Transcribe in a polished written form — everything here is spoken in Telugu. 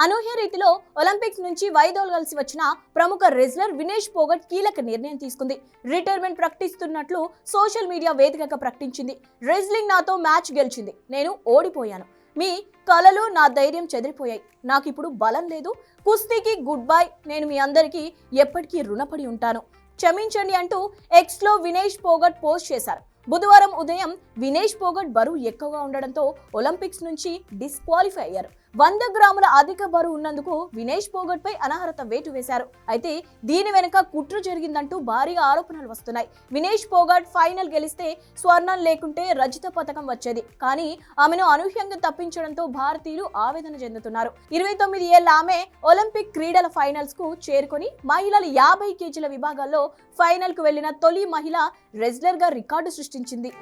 అనూహ్య రీతిలో ఒలింపిక్స్ నుంచి వైదొలగాల్సి వచ్చిన ప్రముఖ రెజ్లర్ వినేష్ పోగట్ కీలక నిర్ణయం తీసుకుంది. రిటైర్మెంట్ ప్రకటిస్తున్నట్లు సోషల్ మీడియా వేదికగా ప్రకటించింది. రెజ్లింగ్ నాతో మ్యాచ్ గెలిచింది, నేను ఓడిపోయాను. మీ కలలు నా ధైర్యం చెదిరిపోయాయి. నాకిప్పుడు బలం లేదు. కుస్తీకి గుడ్ బై. నేను మీ అందరికీ ఎప్పటికీ రుణపడి ఉంటాను. క్షమించండి అంటూ ఎక్స్ లో వినేష్ పోగట్ పోస్ట్ చేశారు. బుధవారం ఉదయం వినేష్ పోగట్ బరువు ఎక్కువగా ఉండడంతో ఒలింపిక్స్ నుంచి డిస్క్వాలిఫై అయ్యారు. 100 గ్రాముల అధిక బరువు ఉన్నందుకు వినేష్ పోగట్ పై అనర్హత వేటు వేశారు. అయితే దీని వెనుక కుట్ర జరిగిందంటూ భారీగా ఆరోపణలు వస్తున్నాయి. వినేష్ పోగట్ ఫైనల్ గెలిస్తే స్వర్ణం లేకుంటే రజత పథకం వచ్చేది. కానీ ఆమెను అనూహ్యంగా తప్పించడంతో భారతీయులు ఆవేదన చెందుతున్నారు. 29 ఏళ్ల ఆమె ఒలింపిక్ క్రీడల ఫైనల్స్ కు చేరుకొని మహిళల 50 కేజీల విభాగాల్లో ఫైనల్ కు వెళ్లిన తొలి మహిళ రెజ్లర్ గా రికార్డు సృష్టించింది.